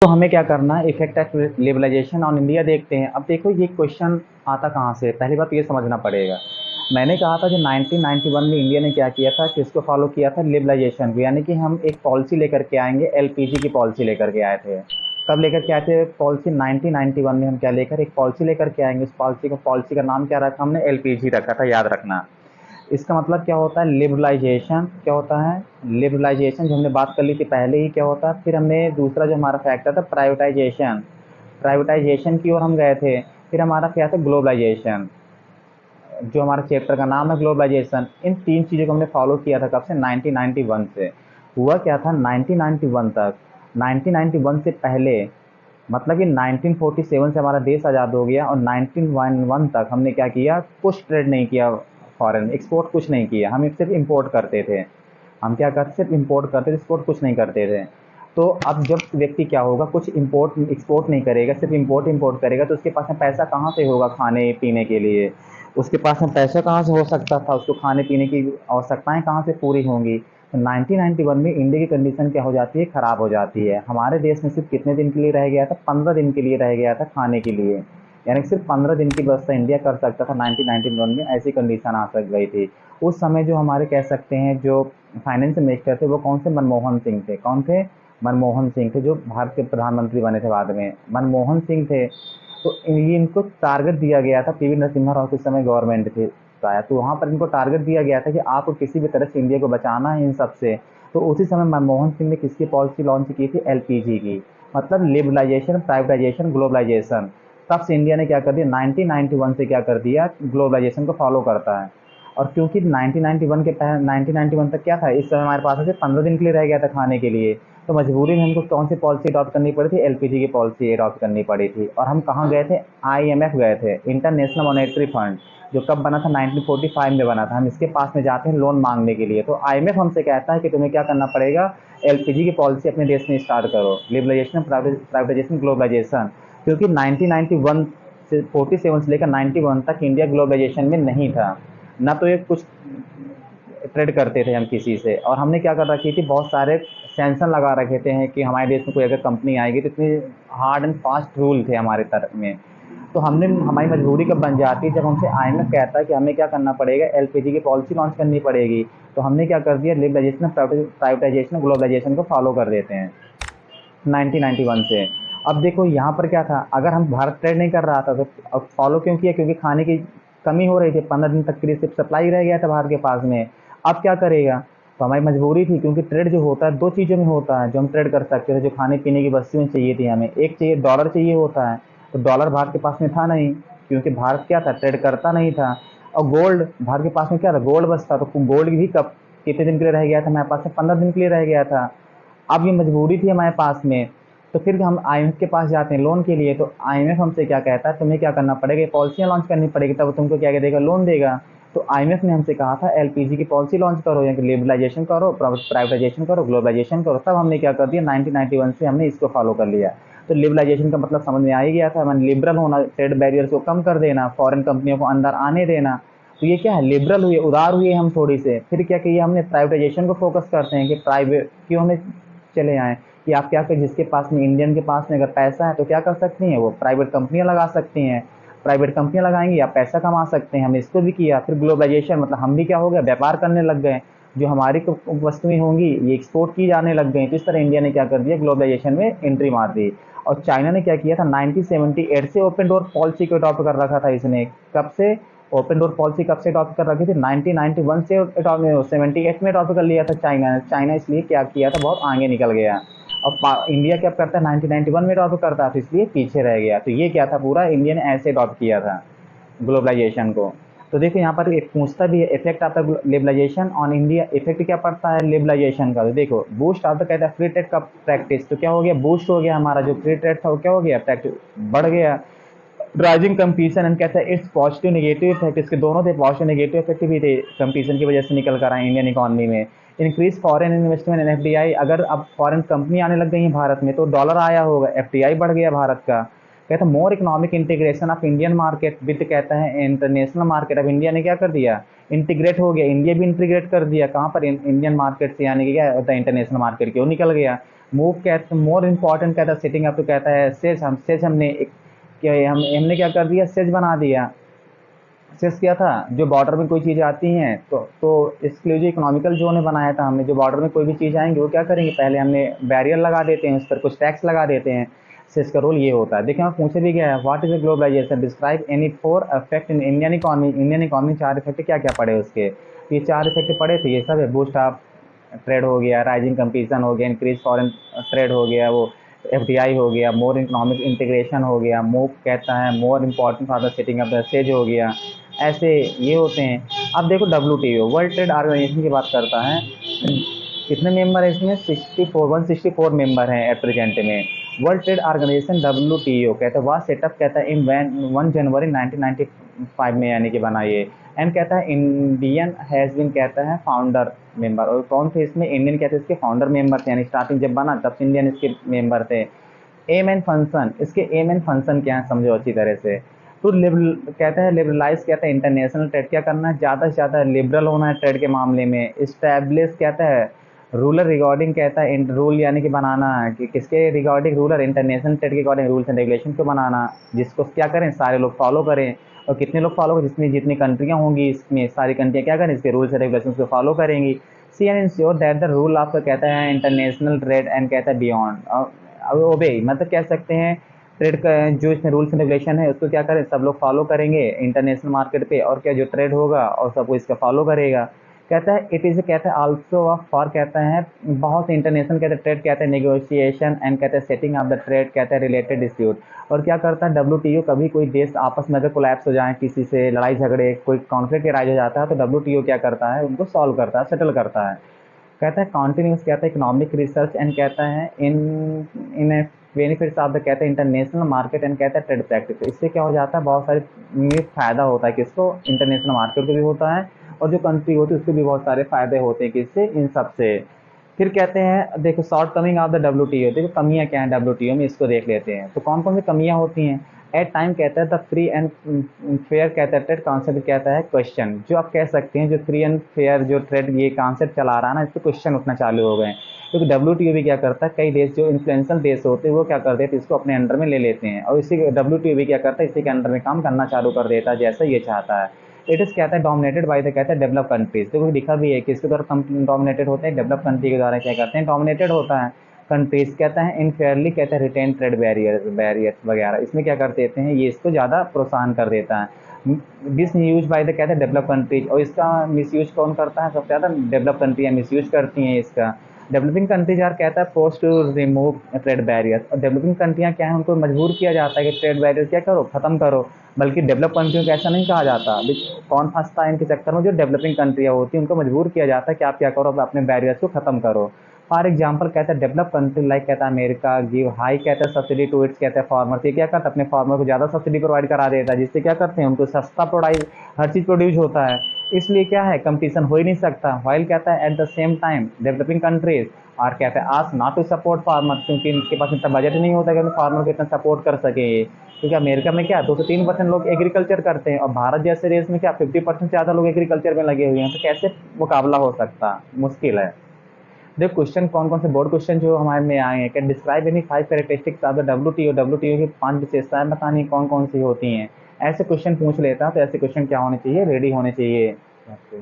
तो हमें क्या करना है, effect of liberalisation on India देखते हैं। अब देखो ये क्वेश्चन आता कहाँ से, पहली बात तो ये समझना पड़ेगा। मैंने कहा था जो 1991 में इंडिया ने क्या किया था, किसको फॉलो किया था, लिबरलाइजेशन को, यानी कि हम एक पॉलिसी लेकर के आएंगे, एलपीजी की पॉलिसी लेकर के आए थे। कब लेकर के आए थे पॉलिसी, 1991 में हम क्या लेकर एक पॉलिसी लेकर के आएंगे। उस पॉलिसी का नाम क्या रखा हमने, एलपीजी रखा था, याद रखना। इसका मतलब क्या होता है, लिबरलाइजेशन क्या होता है, लिबरलाइजेशन जो हमने बात कर ली थी पहले ही क्या होता है। फिर हमने दूसरा जो हमारा फैक्टर था प्राइवेटाइजेशन, प्राइवेटाइजेशन की ओर हम गए थे। फिर हमारा क्या था, ग्लोबलाइजेशन, जो हमारा चैप्टर का नाम है ग्लोबलाइजेशन। इन तीन चीज़ों को हमने फॉलो किया था, कब से, 1991 से। हुआ क्या था 1991 तक, 1991 से पहले मतलब कि 1947 से हमारा देश आज़ाद हो गया, और 1911 तक हमने क्या किया, कुछ ट्रेड नहीं किया, फॉरेन एक्सपोर्ट कुछ नहीं किया, हम सिर्फ इंपोर्ट करते थे। हम क्या करते, सिर्फ इंपोर्ट करते थे, एक्सपोर्ट कुछ नहीं करते थे। तो अब जब व्यक्ति क्या होगा, कुछ इंपोर्ट एक्सपोर्ट नहीं करेगा, सिर्फ इंपोर्ट इंपोर्ट करेगा, तो उसके पास में पैसा कहाँ से होगा खाने पीने के लिए, उसके पास में पैसा कहाँ से हो सकता था, उसको खाने पीने की आवश्यकताएं कहाँ से पूरी होंगी। तो 1991 में इंडिया की कंडीशन क्या हो जाती है, ख़राब हो जाती है। हमारे देश में सिर्फ कितने दिन के लिए रह गया था, 15 दिन के लिए रह गया था खाने के लिए, यानी कि सिर्फ 15 दिन की व्यवस्था इंडिया कर सकता था 1991 में, ऐसी कंडीशन आ सक गई थी। उस समय जो हमारे कह सकते हैं जो फाइनेंस मिनिस्टर थे वो कौन से, मनमोहन सिंह थे। कौन थे, मनमोहन सिंह थे, जो भारत के प्रधानमंत्री बने थे बाद में, मनमोहन सिंह थे। तो ये इनको टारगेट दिया गया था, पीवी नरसिम्हा राव के समय गवर्नमेंट थी शायद, तो वहाँ पर इनको टारगेट दिया गया था कि आपको किसी भी तरह से इंडिया को बचाना है इन सब से। तो उसी समय मनमोहन सिंह ने किसकी पॉलिसी लॉन्च की थी, एलपीजी की, मतलब लिबरलाइजेशन, प्राइवेटाइजेशन, ग्लोबलाइजेशन। तब से इंडिया ने क्या कर दिया, 1991 से क्या कर दिया, ग्लोबलाइजेशन को फॉलो करता है। और क्योंकि 1991 के पहले 1991 तक क्या था, इस समय हमारे पास सिर्फ 15 दिन के लिए रह गया था खाने के लिए, तो मजबूरी में हमको कौन सी पॉलिसी अडॉप्ट करनी पड़ी थी, एलपीजी की पॉलिसी अडॉप्ट करनी पड़ी थी। और हम कहाँ गए थे, आईएमएफ गए थे, इंटरनेशनल मॉनेटरी फंड, जो कब बना था, 1945 में बना था। हम इसके पास में जाते हैं लोन मांगने के लिए, तो आईएमएफ हमसे कहता है कि तुम्हें क्या करना पड़ेगा, एलपीजी की पॉलिसी अपने देश में स्टार्ट करो, लिबरलाइजेशन, प्राइवेटाइजेशन, ग्लोबलाइजेशन। क्योंकि 1991 से 47 से लेकर 91 तक इंडिया ग्लोबलाइजेशन में नहीं था, ना तो ये कुछ ट्रेड करते थे हम किसी से। और हमने क्या कर रखी थी, बहुत सारे सैंक्शन लगा रखे थे हैं कि हमारे देश में कोई अगर कंपनी आएगी तो इतनी हार्ड एंड फास्ट रूल थे हमारे तरफ में। तो हमने, हमारी मजबूरी कब बन जाती है, जब हमसे आईएमएफ कहता है कि हमें क्या करना पड़ेगा, एलपीजी की पॉलिसी लॉन्च करनी पड़ेगी। तो हमने क्या कर दिया, लिबरलाइजेशन, प्राइवेटाइजेशन, ग्लोबलाइजेशन को फॉलो कर देते हैं 1991 से। अब देखो यहाँ पर क्या था, अगर हम भारत ट्रेड नहीं कर रहा था तो अब फॉलो क्यों किया, क्योंकि खाने की कमी हो रही थी, 15 दिन तक के लिए सिर्फ सप्लाई रह गया था भारत के पास में। अब क्या करेगा, तो हमारी मजबूरी थी, क्योंकि ट्रेड जो होता है दो चीज़ों में होता है जो हम ट्रेड कर सकते थे, जो खाने पीने की वस्तुएं चाहिए थी हमें। एक चाहिए डॉलर चाहिए होता है, तो डॉलर भारत के पास में था नहीं, क्योंकि भारत क्या था, ट्रेड करता नहीं था। और गोल्ड भारत के पास में क्या था, गोल्ड बस था, तो गोल्ड भी कब, कितने दिन के लिए रह गया था हमारे पास में, 15 दिन के लिए रह गया था। अब ये मजबूरी थी हमारे पास में, तो फिर हम आईएमएफ के पास जाते हैं लोन के लिए। तो आईएमएफ हमसे क्या कहता है, तुम्हें क्या करना पड़ेगा, पॉलिसियाँ लॉन्च करनी पड़ेगी, तब तुमको क्या देगा, लोन देगा। तो आईएमएफ ने हमसे कहा था एलपीजी की पॉलिसी लॉन्च करो, या लिबरलाइजेशन करो, प्राइवेटाइजेशन करो, ग्लोबलाइजेशन करो। तब हमने क्या कर दिया, 1991 से हमने इसको फॉलो कर लिया। तो लिबरलाइजेशन का मतलब समझ में आ ही गया था, मैंने लिबरल होना, ट्रेड बैरियर्स को कम कर देना, फॉरेन कंपनियों को अंदर आने देना। तो ये क्या है, लिबरल हुए, उदार हुए हम थोड़ी से। फिर क्या किया हमने, प्राइवेटाइजेशन को फोकस करते हैं कि प्राइवेट क्यों हमें चले आएँ, कि आप क्या करें, जिसके पास में, इंडियन के पास में अगर पैसा है तो क्या कर सकती हैं, वो प्राइवेट कंपनियां लगा सकती हैं। प्राइवेट कंपनियां लगाएंगी, आप पैसा कमा सकते हैं, हमने इसको भी किया। फिर ग्लोबलाइजेशन मतलब हम भी क्या हो गया, व्यापार करने लग गए, जो हमारी वस्तुएं होंगी ये एक्सपोर्ट की जाने लग गई। तो इस तरह इंडिया ने क्या कर दिया, ग्लोबलाइजेशन में एंट्री मार दी। और चाइना ने क्या किया था, 1978 से ओपन डोर पॉलिसी को अडॉप्ट कर रखा था इसने। कब से, ओपन डोर पॉलिसी कब से अडॉप्ट कर रखी थी, 1991 से 78 में अडॉप्ट कर लिया था चाइना ने। चाइना इसलिए क्या किया था, बहुत आगे निकल गया। और इंडिया क्या करता है, 1991 में अडॉप्ट करता है, तो इसलिए पीछे रह गया। तो ये क्या था, पूरा इंडिया ने ऐसे अडॉप्ट किया था ग्लोबलाइजेशन को। तो देखो यहाँ पर एक पूछता भी है, इफेक्ट आता है लिबरलाइजेशन ऑन इंडिया, इफेक्ट क्या पड़ता है लिबरलाइजेशन का। तो देखो बूस्ट आता, कहता है फ्री ट्रेड का प्रैक्टिस, तो क्या हो गया, बूस्ट हो गया हमारा जो फ्री ट्रेड था, वो क्या हो गया, प्रैक्टिस बढ़ गया। राइजिंग कंपटीशन एंड कहता है इट्स पॉजिटिव नेगेटिव इफेक्ट, इसके दोनों थे, पॉजिटिव नेगेटिव इफेक्ट भी थे, कंपटीशन की वजह से निकल कर आए इंडियन इकोनॉमी में। Increase foreign investment and FDI, अगर अब फॉरेन कंपनी आने लग गई है भारत में तो डॉलर आया होगा, एफडीआई बढ़ गया भारत का। कहता है more economic integration of Indian market with, कहता है इंटरनेशनल मार्केट। अब इंडिया ने क्या कर दिया, इंटीग्रेट हो गया, इंडिया भी इंटीग्रेट कर दिया, कहाँ पर, इंडियन मार्केट से, यानी कि क्या होता है, इंटरनेशनल मार्केट क्यों निकल गया। मूव कहते मोर इम्पॉर्टेंट कहता है सिटिंग अप टू कहता है सेज हमने हमने क्या कर दिया, सेज बना दिया। सेज क्या था, जो बॉर्डर में कोई चीज़ आती हैं तो इसके लिए जो इकोनॉमिकल जोन बनाया था हमने, जो बॉर्डर में कोई भी चीज़ आएंगे वो क्या करेंगे, पहले हमने बैरियर लगा देते हैं, उस पर कुछ टैक्स लगा देते हैं। सेज का रोल ये होता है। देखिए वहाँ पूछे भी गया है, what is the globalisation, describe any four effect in Indian economy. चार इफेक्ट क्या क्या पड़े उसके, ये चार इफेक्ट पड़े थे, ये सब है। बूस्ट ऑफ ट्रेड हो गया, राइजिंग कंपटीशन हो गया, इंक्रीज फॉरेन ट्रेड हो गया, वो एफडीआई हो गया, मोर इकोनॉमिक इंटीग्रेशन हो गया, मूव कहता है more important for the setting of the stage हो गया। ऐसे ये होते हैं। अब देखो डब्ल्यू वर्ल्ड ट्रेड ऑर्गेनाइजेशन की बात करता है, कितने मेंबर है इसमें, 164 मेंबर हैं एट प्रेजेंट में। वर्ल्ड ट्रेड ऑर्गेनाइजेशन डब्ल्यू कहता है वह सेटअप कहता है इन 1 जनवरी 1995 में, यानी कि बना ये। एंड कहता है इंडियन हैज़ बीन कहता है फाउंडर मेंबर, और कौन थे इसमें, इंडियन कहते हैं इसके फाउंडर मेंबर थे, यानी स्टार्टिंग जब बना तब से इंडियन इसके मेंबर थे। एम एंड फंक्शन, इसके एम एंड फंक्शन क्या है समझो अच्छी तरह से। तो लिबरल कहता है, लिबरलाइज कहता है इंटरनेशनल ट्रेड, क्या करना है, ज़्यादा से ज़्यादा लिबरल होना है ट्रेड के मामले में। इस्टेब्लिश कहता है रूलर रिगार्डिंग कहता है रूल, यानी कि बनाना है कि किसके रिगार्डिंग, रूलर इंटरनेशनल ट्रेड के रिगार्डिंग रूल्स एंड रेगुलेशन को बनाना, जिसको क्या करें सारे लोग फॉलो करें। और कितने लोग फॉलो करें, जितनी जितनी कंट्रियाँ होंगी इसमें सारी कंट्रियाँ क्या करें, इसके रूल्स एंड रेगुलेशन को फॉलो करेंगी। See and ensure that the rule आपका कहता है इंटरनेशनल ट्रेड एंड कहता है बियॉन्ड, अब ओबे मतलब कह सकते हैं ट्रेड का जो इसमें रूल्स एंड रेगुलेशन है उसको क्या करें, सब लोग फॉलो करेंगे इंटरनेशनल मार्केट पे, और क्या जो ट्रेड होगा और सब कोई इसका फॉलो करेगा। कहता है इट इज़ कहता है आल्सो फॉर कहता है बहुत इंटरनेशनल कहते हैं ट्रेड कहते हैं नेगोशिएशन एंड कहते हैं सेटिंग ऑफ द ट्रेड कहते हैं रिलेटेड डिस्प्यूट। और क्या करता है डब्ल्यू कभी कोई देश आपस में अगर कोलैप्स हो जाए, किसी से लड़ाई झगड़े कोई कॉन्फ्लिक्ट राइज हो जाता है, तो डब्ल्यू क्या करता है, उनको सॉल्व करता है, सेटल करता है। कहता है कॉन्टिन्यूस कहता है इकोनॉमिक रिसर्च एंड कहता है इन इन बेनिफिट्स ऑफ द कहते हैं इंटरनेशनल मार्केट एंड कहता है ट्रेड प्रैक्टिस। इससे क्या हो जाता है, बहुत सारे में फ़ायदा होता है, किसको, इंटरनेशनल मार्केट को भी होता है, और जो कंट्री होती है उसको भी बहुत सारे फ़ायदे होते हैं, किससे, इन सब से। फिर कहते हैं देखो short coming of the W देखो कमियाँ क्या हैं डब्ल्यू में, इसको देख लेते हैं। तो कौन कौन सी कमियाँ होती हैं। एट टाइम कहता है द फ्री एंड फेयर कहता है ट्रेड कॉन्सेप्ट कहता है क्वेश्चन, जो आप कह सकते हैं जो फ्री एंड फेयर जो ट्रेड ये कॉन्सेप्ट चला रहा है ना, इस पर क्वेश्चन उठना चालू हो गए। क्योंकि डब्ल्यू भी क्या करता है, कई देश जो इन्फ्लुएंशियल देश होते हैं वो क्या कर देते हैं, इसको अपने अंडर में ले लेते हैं, और इसी डब्ल्यू भी क्या करता है, इसी के अंडर में काम करना चालू कर देता है जैसा ये चाहता है। इट इज़ कहता है डोमिनेटेड बाय द कहता है डेवलप कंट्रीज, देखो लिखा भी है कि इसके द्वारा डोमिनेटेड होते हैं, डेवलप कंट्री के द्वारा क्या करते हैं, डोमिनेटेड होता है। कंट्रीज कहता है इनफेयरली कहता है रिटेन ट्रेड बैरियर्स वगैरह, इसमें क्या कर देते हैं, ये इसको ज़्यादा प्रोत्साहन कर देता है। मिस यूज बाय द कहते हैं डेवलप कंट्रीज, और इसका मिस यूज कौन करता है, सबसे ज़्यादा डेवलप कंट्रियाँ मिस यूज करती हैं इसका। डेवलपिंग कंट्रीज यार कहता है post to remove trade barriers, और डेवलपिंग कंट्रियाँ क्या है, उनको मजबूर किया जाता है कि ट्रेड बैरियर्स क्या करो, ख़त्म करो। बल्कि डेवलप कंट्रियों को ऐसा नहीं कहा जाता। कौन फंसता है इनके चक्कर में, जो डेवलपिंग कंट्रियाँ होती हैं उनको मजबूर किया जाता है कि आप क्या करो, अपने बैरियर्स को ख़त्म करो। फॉर एग्जाम्पल कहता है डेवलप कंट्री लाइक कहता है अमेरिका गिव हाई कहता है सब्सिडी टू इट्स कहता है फार्मर, ये क्या करता है अपने फार्मर को ज़्यादा सब्सिडी प्रोवाइड करा देता है, जिससे क्या करते हैं उनको सस्ता प्रोवाइड हर चीज़ प्रोड्यूस होता है। इसलिए क्या है कंपटीशन हो ही नहीं सकता। वाइल कहता है at the same time developing countries और कहते हैं ask not to support farmer, क्योंकि इनके पास इतना बजट नहीं होता कि अपने फार्मर को इतना सपोर्ट कर सके। क्योंकि अमेरिका में क्या 2 से 3% लोग एग्रीकल्चर करते हैं, और भारत जैसे देश में क्या 50% से ज़्यादा लोग एग्रीकल्चर में लगे हुए हैं, तो कैसे मुकाबला हो सकता, मुश्किल है। देखो क्वेश्चन कौन कौन से बोर्ड क्वेश्चन जो हमारे में आए हैं, can describe any 5 characteristics of the W की 5 विशेषताएं बतानी कौन कौन सी होती हैं। ऐसे क्वेश्चन पूछ लेता, तो ऐसे क्वेश्चन क्या होने चाहिए, रेडी होने चाहिए आपको।